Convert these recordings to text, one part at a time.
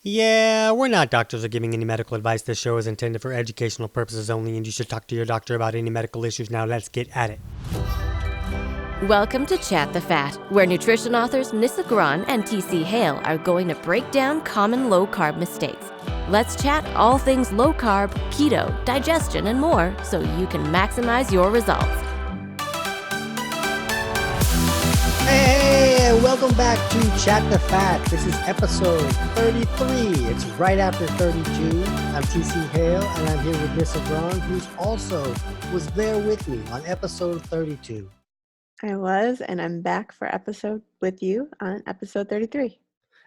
Yeah, we're not doctors or giving any medical advice. This show is intended for educational purposes only, and you should talk to your doctor about any medical issues. Now, let's get at it. Welcome to Chat the Fat, where nutrition authors Nissa Graun and TC Hale are going to break down common low-carb mistakes. Let's chat all things low-carb, keto, digestion, and more so you can maximize your results. Hey, and welcome back to Chat the Fat. This is episode 33. It's right after 32. I'm TC Hale, and I'm here with Nissa Graun, who's also was there with me on episode 32. I was, and I'm back for episode with you on episode 33.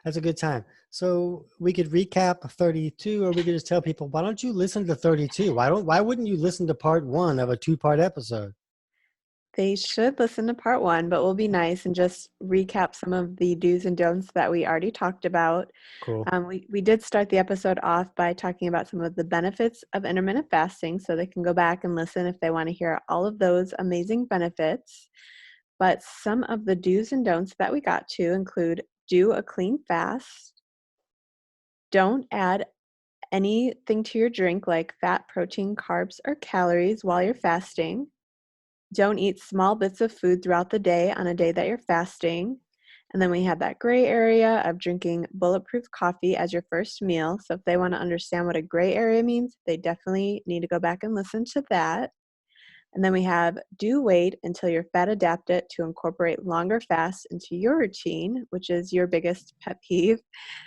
That's a good time. So we could recap 32, or we could just tell people, why don't you listen to 32? Why wouldn't you listen to part one of a two-part episode? They should listen to part one, but we'll be nice and just recap some of the do's and don'ts that we already talked about. Cool. We did start the episode off by talking about some of the benefits of intermittent fasting, so they can go back and listen if they want to hear all of those amazing benefits. But some of the do's and don'ts that we got to include do a clean fast, don't add anything to your drink like fat, protein, carbs, or calories while you're fasting. Don't eat small bits of food throughout the day on a day that you're fasting. And then we have that gray area of drinking bulletproof coffee as your first meal. So if they want to understand what a gray area means, they definitely need to go back and listen to that. And then we have do wait until you're fat adapted to incorporate longer fasts into your routine, which is your biggest pet peeve.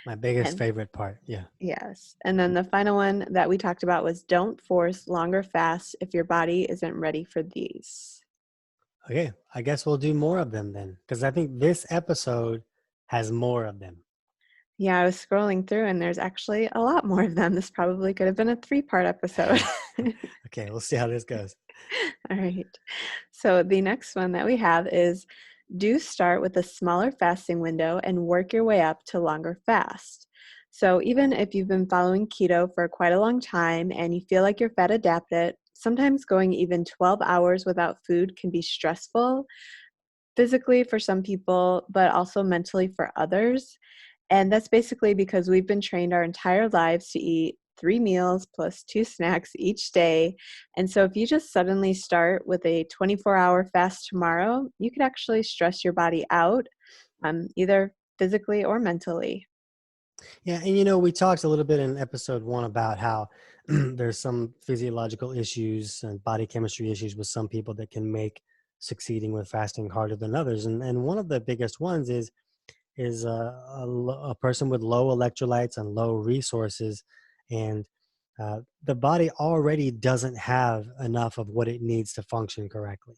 My biggest And favorite part. Yeah. yes. And then the final one that we talked about was don't force longer fasts if your body isn't ready for these. Okay. I guess we'll do more of them then, because I think this episode has more of them. Yeah, I was scrolling through and there's actually a lot more of them. This probably could have been a 3-part episode. Okay. We'll see how this goes. All right. So the next one that we have is do start with a smaller fasting window and work your way up to longer fast. So even if you've been following keto for quite a long time and you feel like you're fat adapted, sometimes going even 12 hours without food can be stressful, physically for some people, but also mentally for others. And that's basically because we've been trained our entire lives to eat 3 meals plus 2 snacks each day. And so if you just suddenly start with a 24-hour fast tomorrow, you could actually stress your body out, either physically or mentally. Yeah. And we talked a little bit in episode 1 about how there's some physiological issues and body chemistry issues with some people that can make succeeding with fasting harder than others. And one of the biggest ones is a person with low electrolytes and low resources, and the body already doesn't have enough of what it needs to function correctly.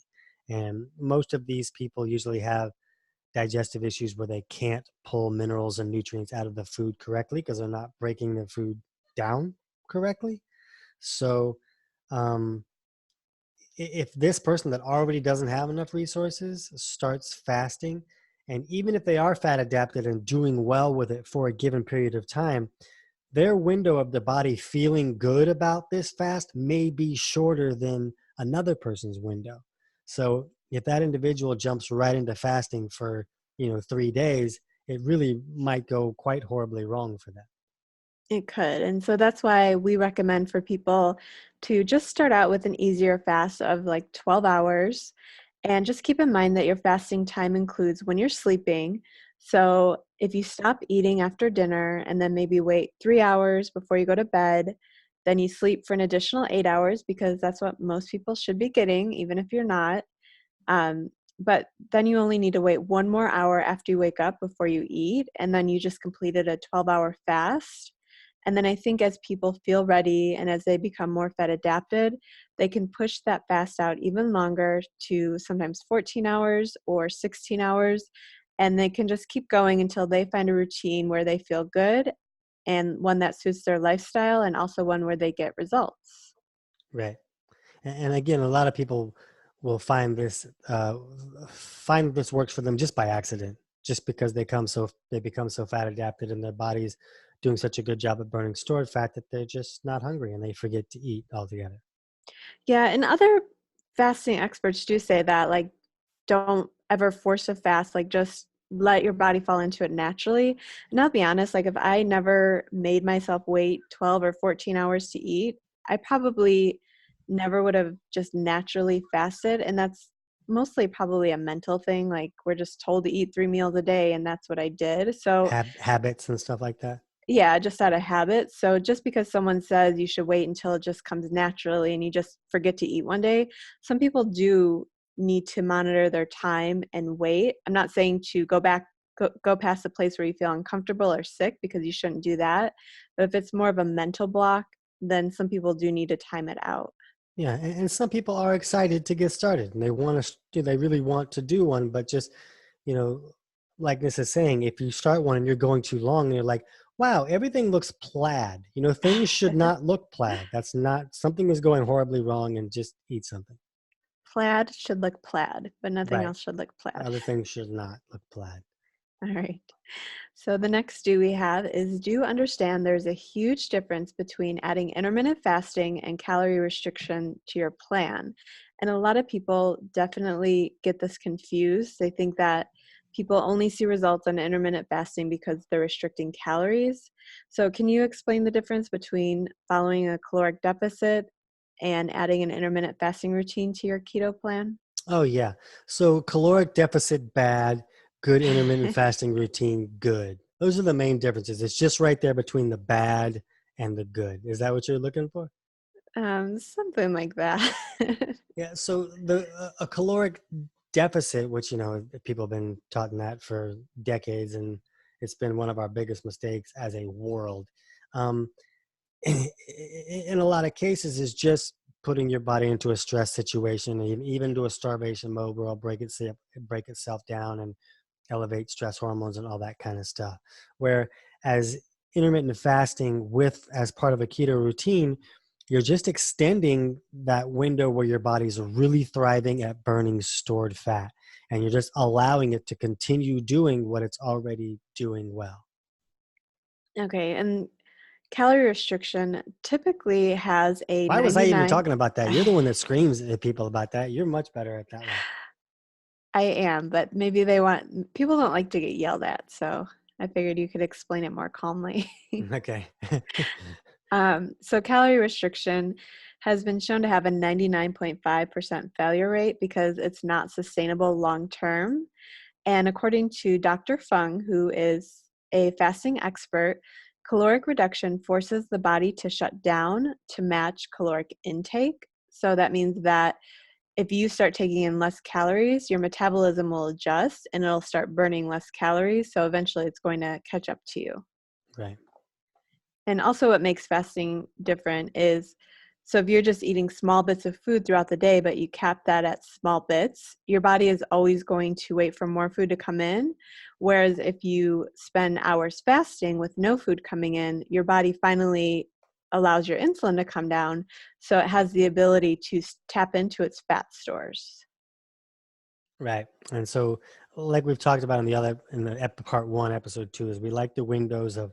And most of these people usually have digestive issues where they can't pull minerals and nutrients out of the food correctly because they're not breaking the food down correctly. So um, if this person that already doesn't have enough resources starts fasting, and even if they are fat adapted and doing well with it for a given period of time, their window of the body feeling good about this fast may be shorter than another person's window. So if that individual jumps right into fasting for 3 days, it really might go quite horribly wrong for them. It could. And so that's why we recommend for people to just start out with an easier fast of like 12 hours. And just keep in mind that your fasting time includes when you're sleeping. So if you stop eating after dinner and then maybe wait 3 hours before you go to bed, then you sleep for an additional 8 hours because that's what most people should be getting, even if you're not. But then you only need to wait 1 more hour after you wake up before you eat. And then you just completed a 12-hour fast. And then I think as people feel ready and as they become more fat adapted, they can push that fast out even longer to sometimes 14 hours or 16 hours. And they can just keep going until they find a routine where they feel good and one that suits their lifestyle and also one where they get results. Right. And again, a lot of people will find this works for them just by accident, just because they become so fat adapted and their body's doing such a good job at burning stored fat that they're just not hungry and they forget to eat altogether. Yeah, and other fasting experts do say that, like, don't ever force a fast, like, just let your body fall into it naturally. And I'll be honest, like if I never made myself wait 12 or 14 hours to eat, I probably never would have just naturally fasted. And that's mostly probably a mental thing. Like we're just told to eat 3 meals a day, and that's what I did. So Habits and stuff like that. yeah, just out of habit. So just because someone says you should wait until it just comes naturally and you just forget to eat one day, some people do need to monitor their time and wait. I'm not saying to go past the place where you feel uncomfortable or sick, because you shouldn't do that. But if it's more of a mental block, then some people do need to time it out. Yeah, and some people are excited to get started, and they want to. They really want to do one, but just, you know, like this is saying, if you start one and you're going too long, and you're like, "Wow, everything looks plaid." You know, things should not look plaid. That's not, something is going horribly wrong, and just eat something. Plaid should look plaid, but nothing Right. else should look plaid. Other things should not look plaid. All right. So the next do we have is, do you understand there's a huge difference between adding intermittent fasting and calorie restriction to your plan? And a lot of people definitely get this confused. They think that people only see results on intermittent fasting because they're restricting calories. So can you explain the difference between following a caloric deficit and adding an intermittent fasting routine to your keto plan? Oh yeah. So caloric deficit bad, good intermittent fasting routine good. Those are the main differences. It's just right there between the bad and the good. Is that what you're looking for? Something like that. Yeah. So the a caloric deficit, which, you know, people have been taught that for decades, and it's been one of our biggest mistakes as a world. Um, in a lot of cases, is just putting your body into a stress situation, and even to a starvation mode where it'll break itself down and elevate stress hormones and all that kind of stuff. Whereas intermittent fasting, with as part of a keto routine, you're just extending that window where your body's really thriving at burning stored fat, and you're just allowing it to continue doing what it's already doing well. Okay, and calorie restriction typically has a Why was I even 99. talking about that? You're the one that screams at people about that. You're much better at that one. I am, but maybe people don't like to get yelled at, so I figured you could explain it more calmly. Okay. So calorie restriction has been shown to have a 99.5% failure rate because it's not sustainable long term. And according to Dr. Fung, who is a fasting expert, caloric reduction forces the body to shut down to match caloric intake. So that means that if you start taking in less calories, your metabolism will adjust and it'll start burning less calories. So eventually it's going to catch up to you. Right. And also what makes fasting different is, so if you're just eating small bits of food throughout the day, but you cap that at small bits, your body is always going to wait for more food to come in. Whereas if you spend hours fasting with no food coming in, your body finally allows your insulin to come down. So it has the ability to tap into its fat stores. Right. And so, like we've talked about in the part one, episode 2, is we like the windows of,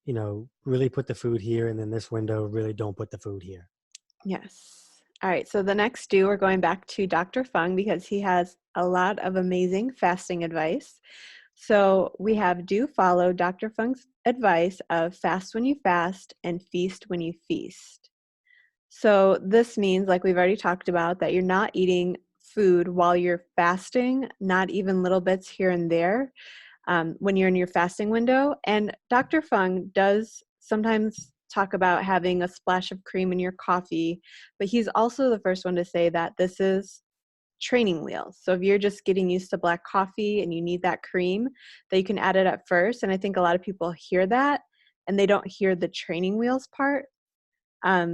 you know, really put the food here, and then this window, really don't put the food here. Yes. All right. So the next do, we're going back to Dr. Fung because he has a lot of amazing fasting advice. So we have, do follow Dr. Fung's advice of fast when you fast and feast when you feast. So this means, like we've already talked about, that you're not eating food while you're fasting, not even little bits here and there when you're in your fasting window. And Dr. Fung does sometimes talk about having a splash of cream in your coffee, but he's also the first one to say that this is training wheels. So if you're just getting used to black coffee and you need that cream, that you can add it at first. And I think a lot of people hear that and they don't hear the training wheels part.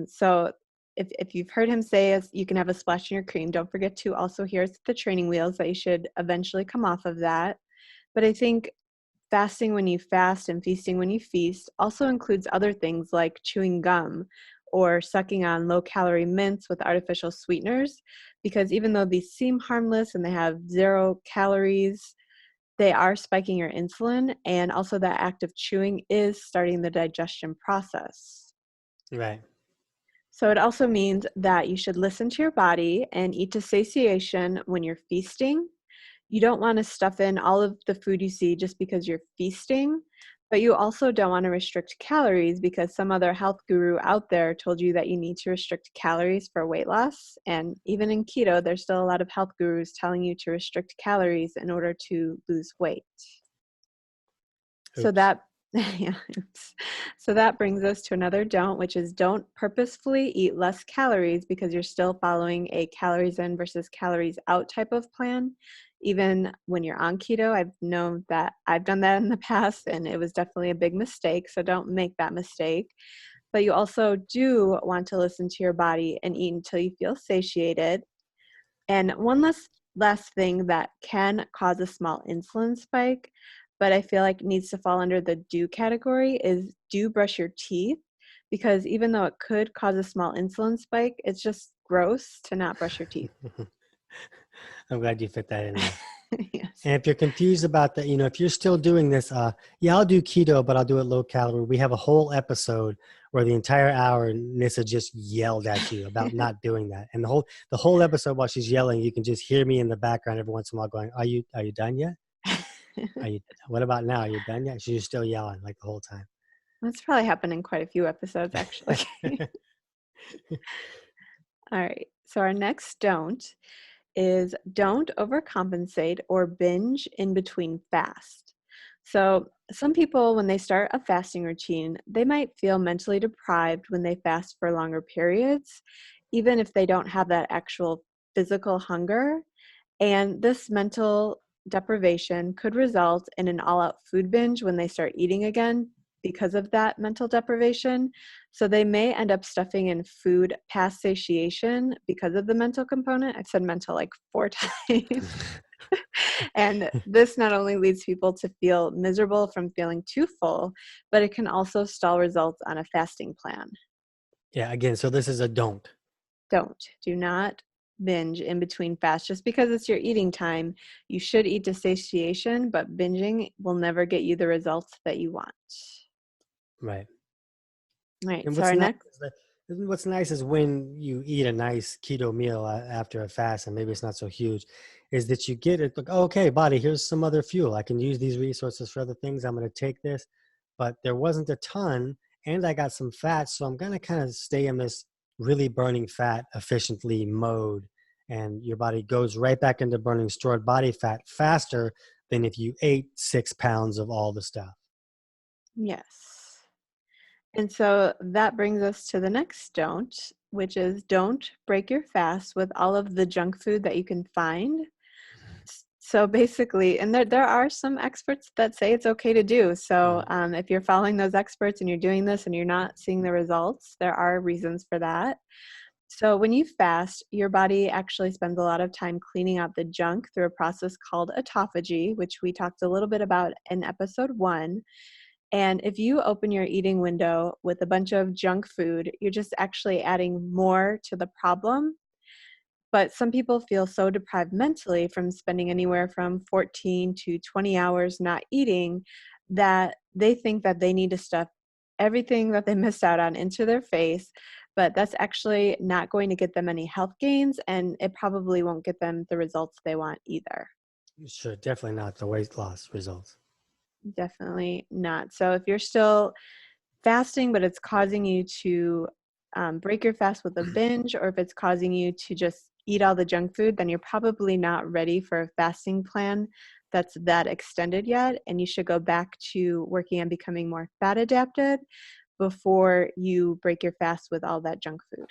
So if you've heard him say you can have a splash in your cream, don't forget to also hear the training wheels that you should eventually come off of that. But I think fasting when you fast and feasting when you feast also includes other things like chewing gum or sucking on low-calorie mints with artificial sweeteners, because even though these seem harmless and they have 0 calories, they are spiking your insulin, and also that act of chewing is starting the digestion process. Right. So it also means that you should listen to your body and eat to satiation when you're feasting. you don't want to stuff in all of the food you see just because you're feasting, but you also don't want to restrict calories because some other health guru out there told you that you need to restrict calories for weight loss. And even in keto, there's still a lot of health gurus telling you to restrict calories in order to lose weight. So Oops. that yeah, so that brings us to another don't, which is don't purposefully eat less calories because you're still following a calories in versus calories out type of plan. Even when you're on keto, I've known that I've done that in the past and it was definitely a big mistake. So don't make that mistake. But you also do want to listen to your body and eat until you feel satiated. And one last thing that can cause a small insulin spike, but I feel like needs to fall under the do category, is do brush your teeth, because even though it could cause a small insulin spike, it's just gross to not brush your teeth. I'm glad you fit that in there. Yes. And if you're confused about that, if you're still doing this, yeah, I'll do keto, but I'll do it low calorie. We have a whole episode where the entire hour Nissa just yelled at you about not doing that. And the whole episode while she's yelling, you can just hear me in the background every once in a while going, are you done yet? What about now? Are you done yet? She's still yelling like the whole time. That's probably happened in quite a few episodes, actually. All right. So our next don't is don't overcompensate or binge in between fast. So some people, when they start a fasting routine, they might feel mentally deprived when they fast for longer periods, even if they don't have that actual physical hunger. And this mental deprivation could result in an all-out food binge when they start eating again because of that mental deprivation. So they may end up stuffing in food past satiation because of the mental component. I've said mental like 4 times. And this not only leads people to feel miserable from feeling too full, but it can also stall results on a fasting plan. Yeah, again, so this is a don't. Do not binge in between fasts. Just because it's your eating time, you should eat to satiation, but binging will never get you the results that you want. Right. Right. And So our next, what's nice is when you eat a nice keto meal after a fast, and maybe it's not so huge, is that you get it like, oh, okay, body, here's some other fuel. I can use these resources for other things. I'm going to take this, but there wasn't a ton, and I got some fat, so I'm going to kind of stay in this really burning fat efficiently mode, and your body goes right back into burning stored body fat faster than if you ate 6 pounds of all the stuff. yes. And so that brings us to the next don't, which is don't break your fast with all of the junk food that you can find. So basically, and there are some experts that say it's okay to do. So if you're following those experts and you're doing this and you're not seeing the results, there are reasons for that. So when you fast, your body actually spends a lot of time cleaning out the junk through a process called autophagy, which we talked a little bit about in episode 1. And if you open your eating window with a bunch of junk food, you're just actually adding more to the problem. But some people feel so deprived mentally from spending anywhere from 14 to 20 hours not eating that they think that they need to stuff everything that they missed out on into their face. But that's actually not going to get them any health gains, and it probably won't get them the results they want either. Sure, definitely not the weight loss results. Definitely not. So if you're still fasting, but it's causing you to break your fast with a binge, or if it's causing you to just eat all the junk food, then you're probably not ready for a fasting plan that's that extended yet. And you should go back to working on becoming more fat adapted before you break your fast with all that junk food.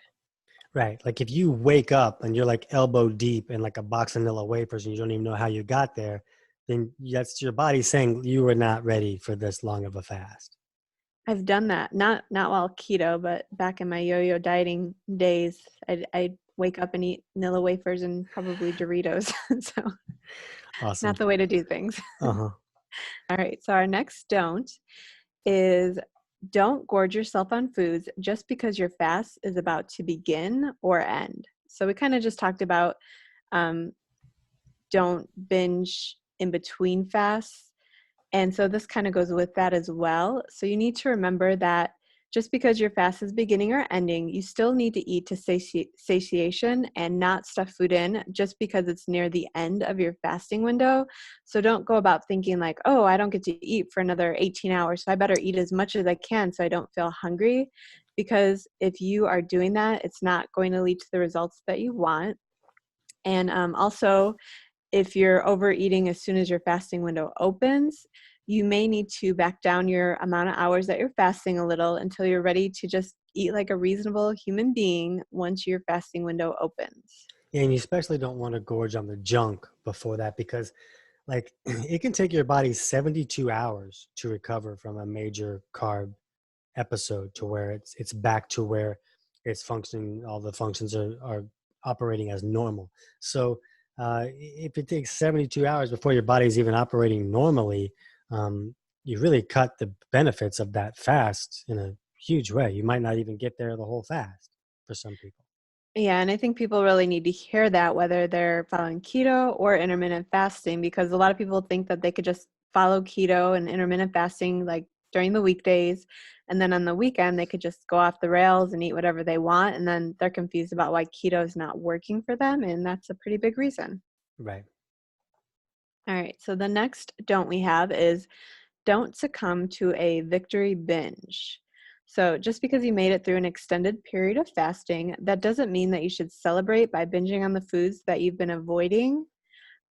Right. Like if you wake up and you're like elbow deep in like a box of vanilla wafers and you don't even know how you got there, then that's your body saying you were not ready for this long of a fast. I've done that, not while keto, but back in my yo-yo dieting days, I'd wake up and eat vanilla wafers and probably Doritos. So Awesome. not the way to do things. Uh-huh. All right. So our next don't is don't gorge yourself on foods just because your fast is about to begin or end. So we kind of just talked about don't binge in between fasts. And so this kind of goes with that as well. So you need to remember that just because your fast is beginning or ending, you still need to eat to satiation and not stuff food in just because it's near the end of your fasting window. So don't go about thinking like, oh, I don't get to eat for another 18 hours, so I better eat as much as I can so I don't feel hungry. Because if you are doing that, it's not going to lead to the results that you want. And also, if you're overeating as soon as your fasting window opens, you may need to back down your amount of hours that you're fasting a little until you're ready to just eat like a reasonable human being once your fasting window opens. And you especially don't want to gorge on the junk before that, because like it can take your body 72 hours to recover from a major carb episode to where it's back to where it's functioning, all the functions are operating as normal. So if it takes 72 hours before your body's even operating normally, you really cut the benefits of that fast in a huge way. You might not even get there the whole fast for some people. Yeah, and I think people really need to hear that whether they're following keto or intermittent fasting, because a lot of people think that they could just follow keto and intermittent fasting like during the weekdays, and then on the weekend they could just go off the rails and eat whatever they want, and then they're confused about why keto is not working for them, and that's a pretty big reason. Right. All right, so the next don't we have is don't succumb to a victory binge. So, just because you made it through an extended period of fasting, that doesn't mean that you should celebrate by binging on the foods that you've been avoiding.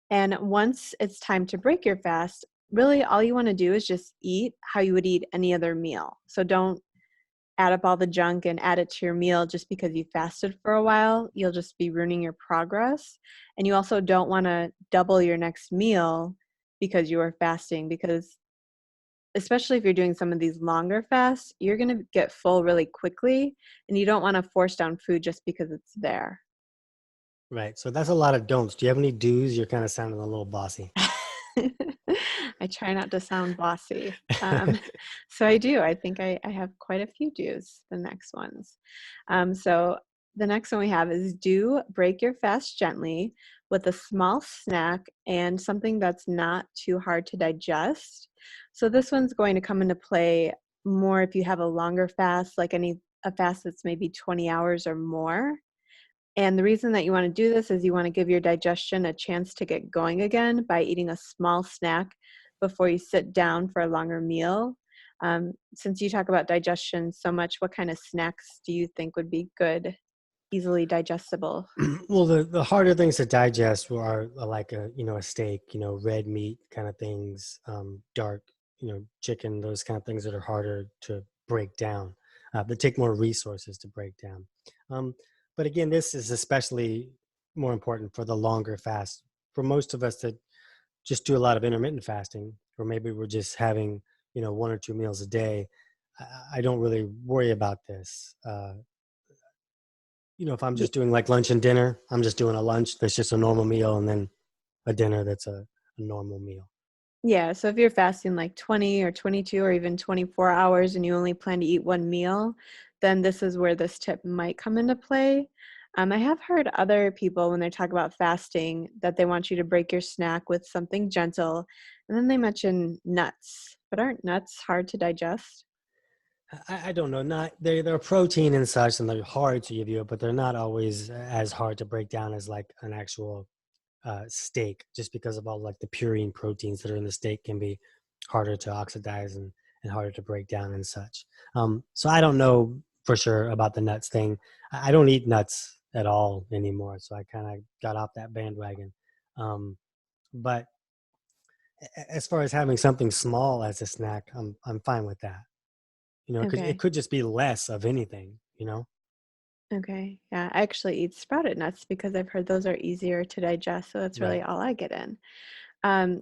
And once it's time to break your fast, really all you want to do is just eat how you would eat any other meal. So, don't add up all the junk and add it to your meal just because you fasted for a while. You'll just be ruining your progress. And you also don't want to double your next meal because you are fasting, because especially if you're doing some of these longer fasts, you're going to get full really quickly, and you don't want to force down food just because it's there. Right. So that's a lot of don'ts. Do you have any do's? You're kind of sounding a little bossy. I try not to sound bossy. So I do. I think I have quite a few do's, the next ones. So the next one we have is do break your fast gently with a small snack and something that's not too hard to digest. So this one's going to come into play more if you have a longer fast, like a fast that's maybe 20 hours or more. And the reason that you want to do this is you want to give your digestion a chance to get going again by eating a small snack before you sit down for a longer meal. Since you talk about digestion so much, what kind of snacks do you think would be good, easily digestible? Well, the harder things to digest are like a steak, red meat kind of things, dark, chicken, those kind of things that are harder to break down, that take more resources to break down. Um, but again, this is especially more important for the longer fast. For most of us that just do a lot of intermittent fasting, or maybe we're just having, one or two meals a day, I don't really worry about this. If I'm just doing like lunch and dinner, I'm just doing a lunch that's just a normal meal, and then a dinner that's a normal meal. Yeah, so if you're fasting like 20 or 22 or even 24 hours and you only plan to eat one meal, then this is where this tip might come into play. I have heard other people when they talk about fasting that they want you to break your snack with something gentle, and then they mention nuts. But aren't nuts hard to digest? I don't know. Not they're protein and such, and they're hard to give you, but they're not always as hard to break down as like an actual steak, just because of all like the purine proteins that are in the steak can be harder to oxidize and harder to break down and such. So I don't know for sure about the nuts thing. I don't eat nuts at all anymore, so I kind of got off that bandwagon. But as far as having something small as a snack, I'm fine with that. Because it Okay. could just be less of anything. Okay. Yeah, I actually eat sprouted nuts because I've heard those are easier to digest. So that's really Right. all I get in.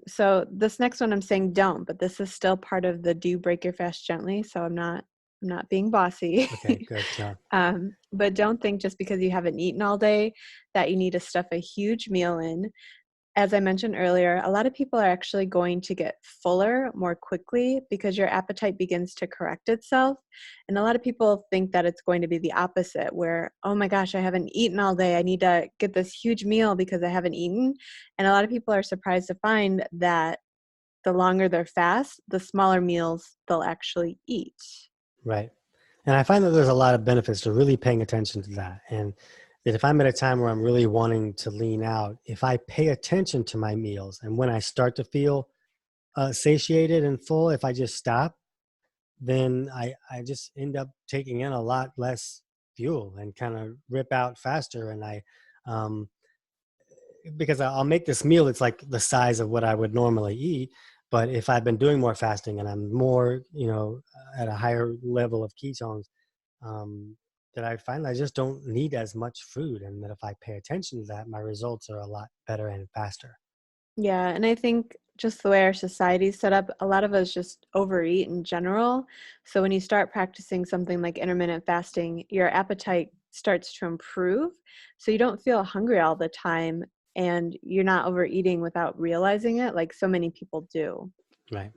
So this next one I'm saying don't, but this is still part of the do break your fast gently. So I'm not being bossy. Okay, good job. But don't think just because you haven't eaten all day that you need to stuff a huge meal in. As I mentioned earlier, a lot of people are actually going to get fuller more quickly because your appetite begins to correct itself. And a lot of people think that it's going to be the opposite, where, oh my gosh, I haven't eaten all day. I need to get this huge meal because I haven't eaten. And a lot of people are surprised to find that the longer they're fast, the smaller meals they'll actually eat. Right. And I find that there's a lot of benefits to really paying attention to that. And that if I'm at a time where I'm really wanting to lean out, if I pay attention to my meals and when I start to feel satiated and full, if I just stop, then I just end up taking in a lot less fuel and kind of rip out faster. And um, because I'll make this meal, it's like the size of what I would normally eat. But if I've been doing more fasting and I'm more, at a higher level of ketones, um, that I find I just don't need as much food. And that if I pay attention to that, my results are a lot better and faster. Yeah, and I think just the way our society is set up, a lot of us just overeat in general. So when you start practicing something like intermittent fasting, your appetite starts to improve. So you don't feel hungry all the time and you're not overeating without realizing it like so many people do. Right.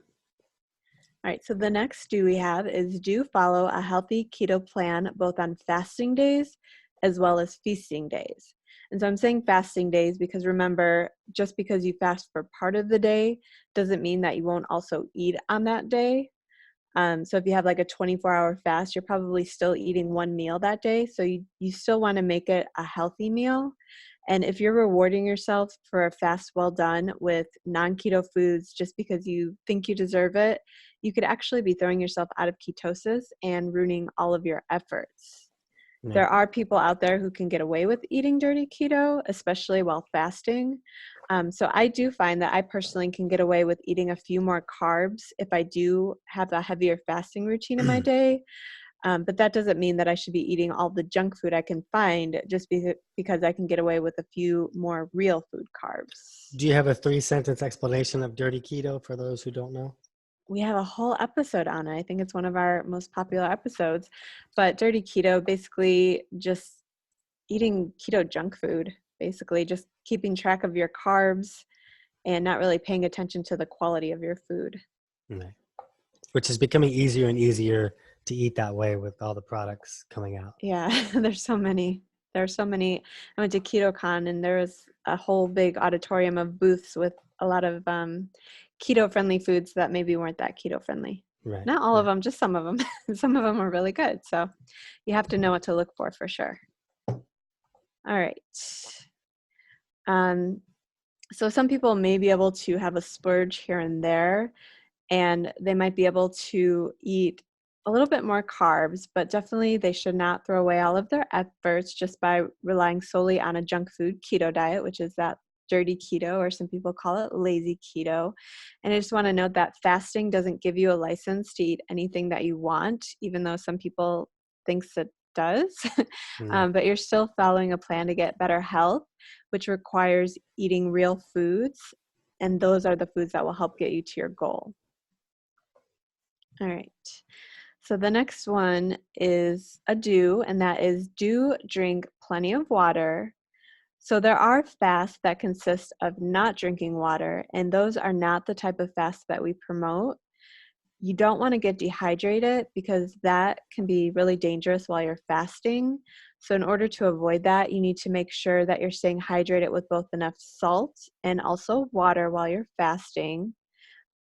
All right, so the next do we have is do follow a healthy keto plan both on fasting days as well as feasting days. And so I'm saying fasting days because remember, just because you fast for part of the day doesn't mean that you won't also eat on that day. So if you have like a 24-hour fast, you're probably still eating one meal that day. So you still want to make it a healthy meal. And if you're rewarding yourself for a fast well done with non-keto foods just because you think you deserve it, you could actually be throwing yourself out of ketosis and ruining all of your efforts. Yeah. There are people out there who can get away with eating dirty keto, especially while fasting. So I do find that I personally can get away with eating a few more carbs if I do have a heavier fasting routine in my day. But that doesn't mean that I should be eating all the junk food I can find just because I can get away with a few more real food carbs. Do you have a 3-sentence explanation of dirty keto for those who don't know? We have a whole episode on it. I think it's one of our most popular episodes. But dirty keto, basically just eating keto junk food, basically just keeping track of your carbs and not really paying attention to the quality of your food. Right. Which is becoming easier and easier to eat that way with all the products coming out. Yeah, there's so many. There are so many. I went to KetoCon and there was a whole big auditorium of booths with a lot of keto-friendly foods that maybe weren't that keto-friendly. Right. Not all of them, just some of them. Some of them are really good. So you have to know what to look for sure. All right. So some people may be able to have a splurge here and there, and they might be able to eat a little bit more carbs, but definitely they should not throw away all of their efforts just by relying solely on a junk food keto diet, which is that dirty keto, or some people call it lazy keto. And I just want to note that fasting doesn't give you a license to eat anything that you want, even though some people thinks it does. But you're still following a plan to get better health, which requires eating real foods. And those are the foods that will help get you to your goal. All right. So the next one is a do, and that is do drink plenty of water. So there are fasts that consist of not drinking water, and those are not the type of fast that we promote. You don't want to get dehydrated because that can be really dangerous while you're fasting. So in order to avoid that, you need to make sure that you're staying hydrated with both enough salt and also water while you're fasting.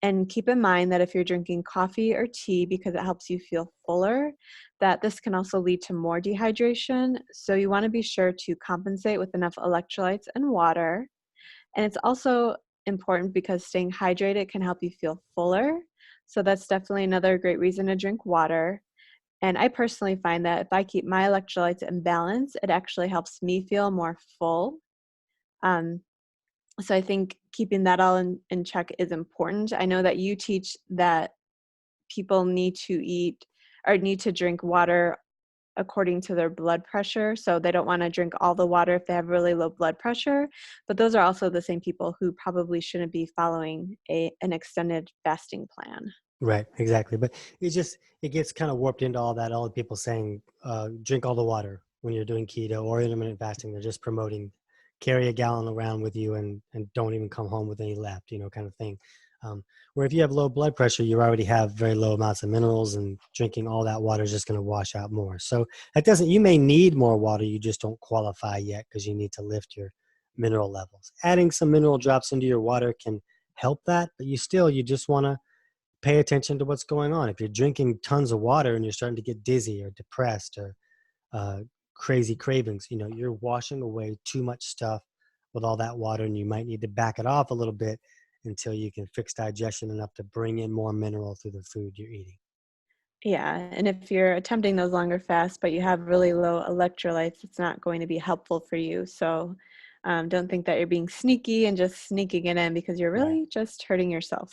And keep in mind that if you're drinking coffee or tea because it helps you feel fuller, that this can also lead to more dehydration. So you want to be sure to compensate with enough electrolytes and water. And it's also important because staying hydrated can help you feel fuller. So that's definitely another great reason to drink water. And I personally find that if I keep my electrolytes in balance, it actually helps me feel more full. So I think keeping that all in check is important. I know that you teach that people need to eat or need to drink water according to their blood pressure. So they don't want to drink all the water if they have really low blood pressure. But those are also the same people who probably shouldn't be following an extended fasting plan. Right, exactly. But it gets kind of warped into all that. All the people saying, drink all the water when you're doing keto or intermittent fasting. They're just promoting carry a gallon around with you and don't even come home with any left, kind of thing. Where if you have low blood pressure, you already have very low amounts of minerals, and drinking all that water is just going to wash out more. So you may need more water, you just don't qualify yet because you need to lift your mineral levels. Adding some mineral drops into your water can help that, but you just want to pay attention to what's going on. If you're drinking tons of water and you're starting to get dizzy or depressed or crazy cravings, you're washing away too much stuff with all that water, and you might need to back it off a little bit until you can fix digestion enough to bring in more mineral through the food you're eating. Yeah, and if you're attempting those longer fasts, but you have really low electrolytes, it's not going to be helpful for you. So don't think that you're being sneaky and just sneaking it in, because you're Right. really just hurting yourself.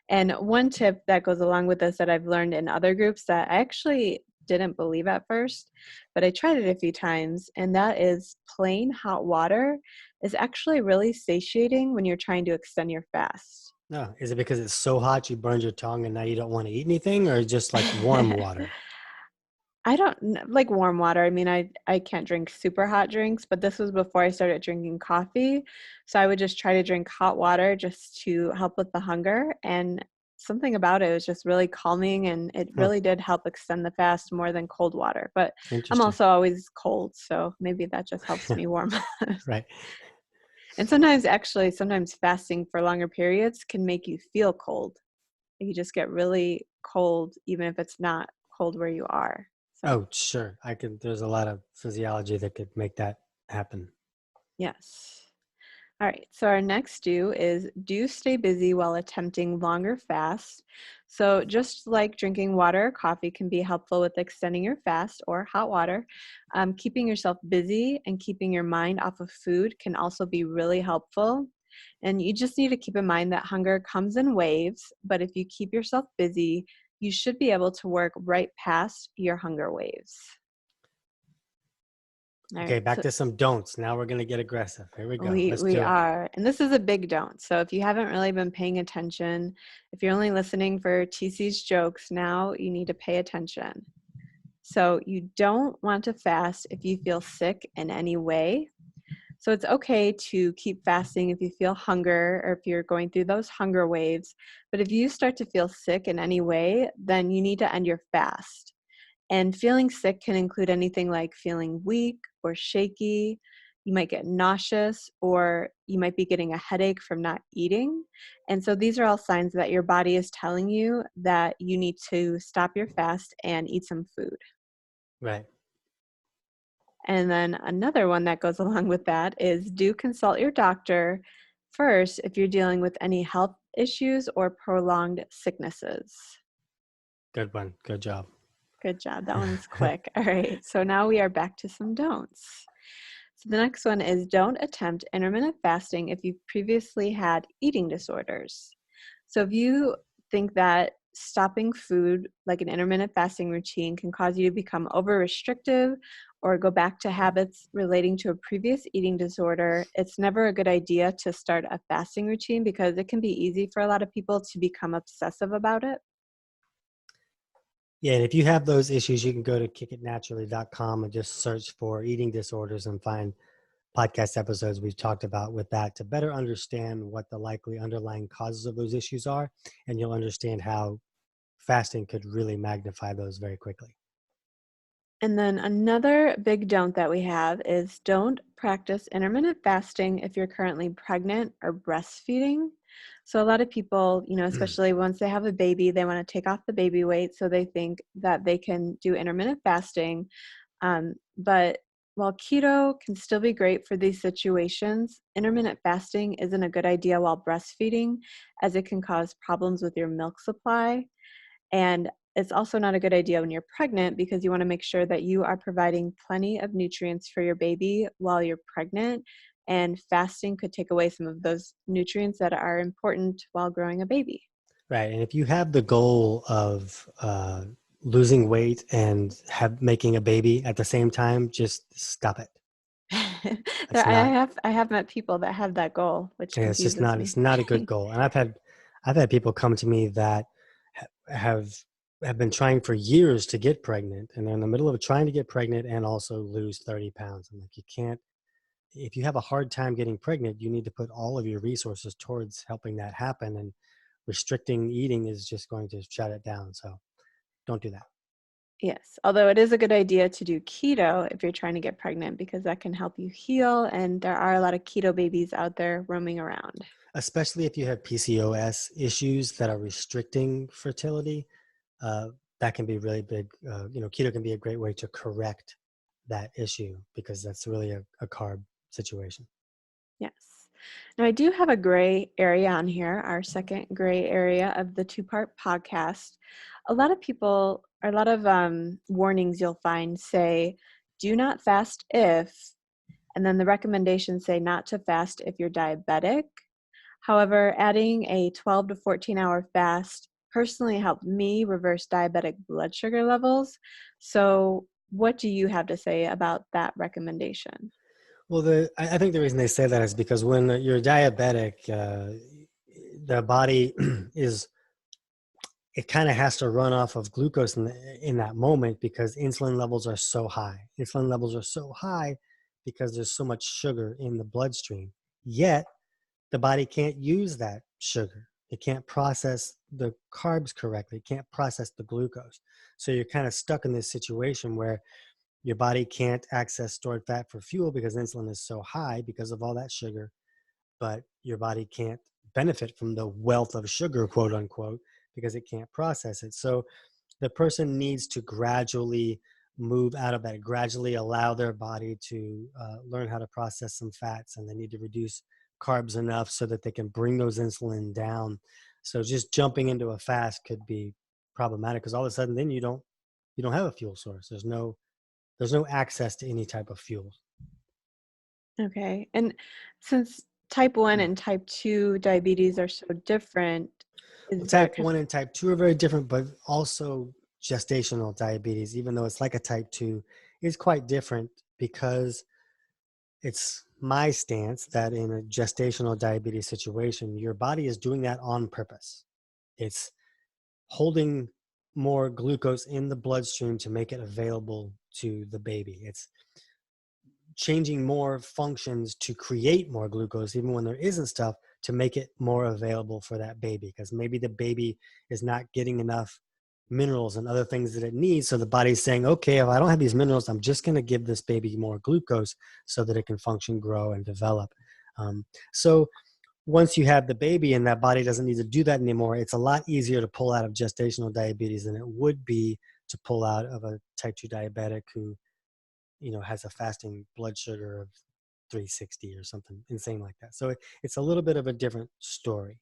And one tip that goes along with this that I've learned in other groups that I actually didn't believe at first, but I tried it a few times, and that is plain hot water is actually really satiating when you're trying to extend your fast. No, is it because it's so hot you burned your tongue and now you don't want to eat anything, or just like warm water? I don't like warm water. I mean, I can't drink super hot drinks, but this was before I started drinking coffee. So I would just try to drink hot water just to help with the hunger. And something about it was just really calming, and it Huh, really did help extend the fast more than cold water. But I'm interesting. also always cold, so maybe that just helps me warm up. Right. And sometimes fasting for longer periods can make you feel cold. You just get really cold, even if it's not cold where you are. So. Oh, sure. There's a lot of physiology that could make that happen. Yes. All right. So our next do stay busy while attempting longer fasts. So just like drinking water or coffee can be helpful with extending your fast, or hot water, keeping yourself busy and keeping your mind off of food can also be really helpful. And you just need to keep in mind that hunger comes in waves, but if you keep yourself busy, you should be able to work right past your hunger waves. All Okay, right. back So to some don'ts. Now we're going to get aggressive. Here we go. We Let's we do it. are, and this is a big don't. So if you haven't really been paying attention, if you're only listening for TC's jokes, now you need to pay attention. So you don't want to fast if you feel sick in any way. So it's okay to keep fasting if you feel hunger or if you're going through those hunger waves. But if you start to feel sick in any way, then you need to end your fast. And feeling sick can include anything like feeling weak or shaky. You might get nauseous, or you might be getting a headache from not eating. And so these are all signs that your body is telling you that you need to stop your fast and eat some food. Right. And then another one that goes along with that is do consult your doctor first if you're dealing with any health issues or prolonged sicknesses. Good one. Good job. Good job. That one's quick. All right. So now we are back to some don'ts. So the next one is don't attempt intermittent fasting if you've previously had eating disorders. So if you think that stopping food like an intermittent fasting routine can cause you to become over restrictive or go back to habits relating to a previous eating disorder, it's never a good idea to start a fasting routine, because it can be easy for a lot of people to become obsessive about it. Yeah, and if you have those issues, you can go to kickitnaturally.com and just search for eating disorders and find podcast episodes we've talked about with that to better understand what the likely underlying causes of those issues are. And you'll understand how fasting could really magnify those very quickly. And then another big don't that we have is don't practice intermittent fasting if you're currently pregnant or breastfeeding. So a lot of people, especially once they have a baby, they want to take off the baby weight. So they think that they can do intermittent fasting. But while keto can still be great for these situations, intermittent fasting isn't a good idea while breastfeeding, as it can cause problems with your milk supply. And it's also not a good idea when you're pregnant, because you want to make sure that you are providing plenty of nutrients for your baby while you're pregnant. And fasting could take away some of those nutrients that are important while growing a baby. Right. And if you have the goal of losing weight and making a baby at the same time, just stop it. It's not. I have met people that have that goal, which Yeah, it's just confuses not. me. It's not a good goal. And I've had people come to me that have have been trying for years to get pregnant, and they're in the middle of trying to get pregnant and also lose 30 pounds. I'm like, you can't. If you have a hard time getting pregnant, you need to put all of your resources towards helping that happen. And restricting eating is just going to shut it down. So don't do that. Yes, although it is a good idea to do keto if you're trying to get pregnant, because that can help you heal, and there are a lot of keto babies out there roaming around. especially if you have PCOS issues that are restricting fertility. Uh, that can be really big. Keto can be a great way to correct that issue because that's really a carb situation. Yes. Now, I do have a gray area on here, our second gray area of the two-part podcast. A lot of people, or a lot of warnings you'll find say, do not fast if, and then the recommendations say not to fast if you're diabetic. However, adding a 12 to 14-hour fast personally helped me reverse diabetic blood sugar levels. So what do you have to say about that recommendation? Well, I think the reason they say that is because when you're diabetic, the body it kind of has to run off of glucose in that moment because insulin levels are so high. Insulin levels are so high because there's so much sugar in the bloodstream. Yet, the body can't use that sugar. It can't process the carbs correctly. It can't process the glucose. So you're kind of stuck in this situation where your body can't access stored fat for fuel because insulin is so high because of all that sugar, but your body can't benefit from the wealth of sugar, quote unquote, because it can't process it. So the person needs to gradually move out of that, gradually allow their body to learn how to process some fats, and they need to reduce carbs enough so that they can bring those insulin down. So just jumping into a fast could be problematic because all of a sudden then you don't have a fuel source. There's no access to any type of fuel. Okay. And since type 1 and type 2 diabetes are so different, Well, is there type 1 and type 2 are very different, but also gestational diabetes, even though it's like a type 2, is quite different because it's my stance that in a gestational diabetes situation, your body is doing that on purpose. It's holding more glucose in the bloodstream to make it available to the baby. It's changing more functions to create more glucose, even when there isn't stuff, to make it more available for that baby. Because maybe the baby is not getting enough minerals and other things that it needs. So the body's saying, okay, if I don't have these minerals, I'm just going to give this baby more glucose so that it can function, grow, and develop. So once you have the baby and that body doesn't need to do that anymore, it's a lot easier to pull out of gestational diabetes than it would be to pull out of a type 2 diabetic who has a fasting blood sugar of 360 or something insane like that. So it's a little bit of a different story.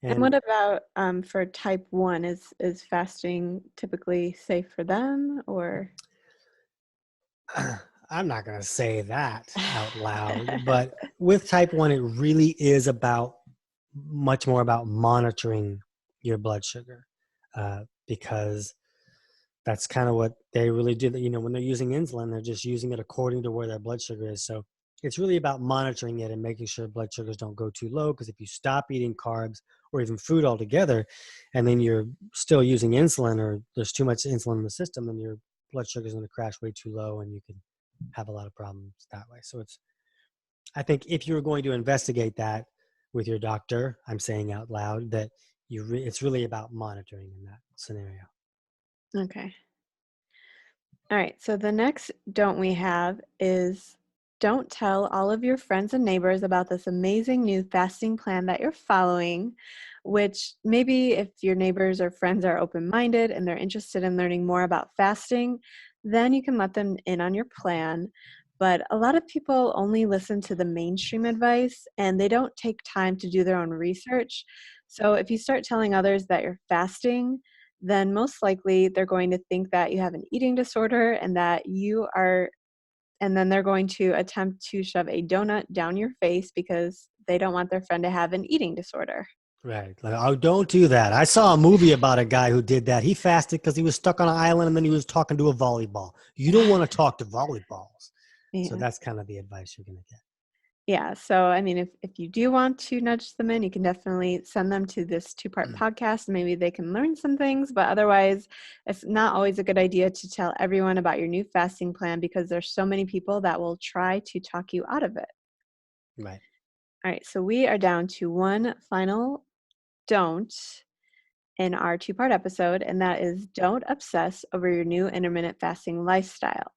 and And what about for type 1? Is fasting typically safe for them or? I'm not going to say that out loud, but with type 1, it really is much more about monitoring your blood sugar because that's kind of what they really do. When they're using insulin, they're just using it according to where their blood sugar is. So it's really about monitoring it and making sure blood sugars don't go too low. Because if you stop eating carbs or even food altogether, and then you're still using insulin or there's too much insulin in the system, then your blood sugar is going to crash way too low and you can have a lot of problems that way. So I think if you're going to investigate that with your doctor, I'm saying out loud that it's really about monitoring in that scenario. Okay. All right. So the next don't we have is don't tell all of your friends and neighbors about this amazing new fasting plan that you're following, which maybe if your neighbors or friends are open-minded and they're interested in learning more about fasting, then you can let them in on your plan. But a lot of people only listen to the mainstream advice and they don't take time to do their own research. So if you start telling others that you're fasting, then most likely they're going to think that you have an eating disorder and that you are, and then they're going to attempt to shove a donut down your face because they don't want their friend to have an eating disorder. Right. Like, oh, don't do that. I saw a movie about a guy who did that. He fasted because he was stuck on an island and then he was talking to a volleyball. You don't want to talk to volleyballs. So Yeah. that's kind of the advice you're going to get. Yeah. So, I mean, if you do want to nudge them in, you can definitely send them to this two-part podcast. Maybe they can learn some things, but otherwise, it's not always a good idea to tell everyone about your new fasting plan because there's so many people that will try to talk you out of it. Right. All right. So we are down to one final don't in our two-part episode, and that is don't obsess over your new intermittent fasting lifestyle.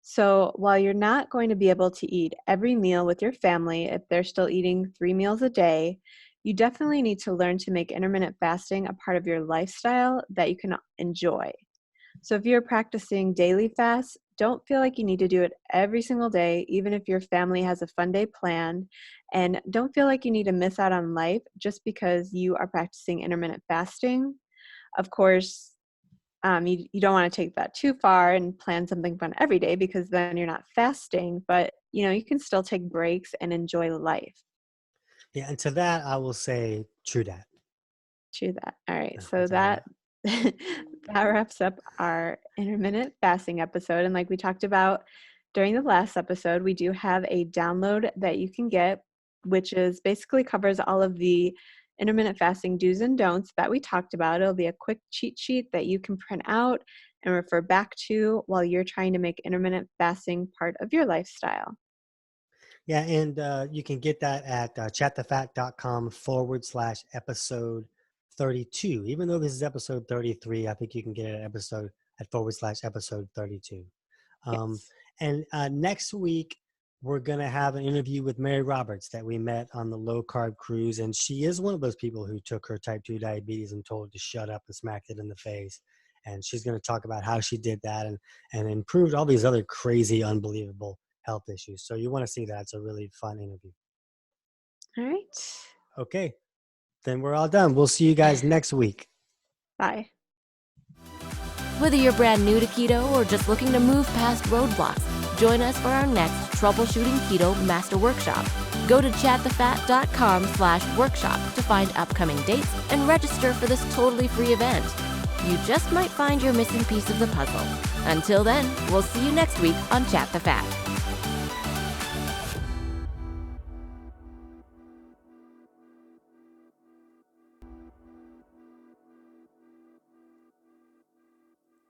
So while you're not going to be able to eat every meal with your family if they're still eating 3 meals a day, you definitely need to learn to make intermittent fasting a part of your lifestyle that you can enjoy. So if you're practicing daily fasts, don't feel like you need to do it every single day, even if your family has a fun day planned. And don't feel like you need to miss out on life just because you are practicing intermittent fasting. Of course, you don't want to take that too far and plan something fun every day because then you're not fasting, but you can still take breaks and enjoy life. Yeah, and to that I will say true that. True that. All right. So That's all I that got. that wraps up our intermittent fasting episode. And like we talked about during the last episode, we do have a download that you can get, which is basically covers all of the intermittent fasting do's and don'ts that we talked about. It'll be a quick cheat sheet that you can print out and refer back to while you're trying to make intermittent fasting part of your lifestyle. Yeah, and you can get that at chatthefat.com/episode 32. Even though this is episode 33, I think you can get it at /episode 32. Um, Yes. and next week, we're going to have an interview with Mary Roberts that we met on the low carb cruise. And she is one of those people who took her type 2 diabetes and told her to shut up and smacked it in the face. And she's going to talk about how she did that and improved all these other crazy, unbelievable health issues. So you want to see that. It's a really fun interview. All right. Okay, then we're all done. We'll see you guys next week. Bye. Whether you're brand new to keto or just looking to move past roadblocks, join us for our next Troubleshooting Keto Master Workshop. Go to chatthefat.com/workshop to find upcoming dates and register for this totally free event. You just might find your missing piece of the puzzle. Until then, we'll see you next week on Chat the Fat.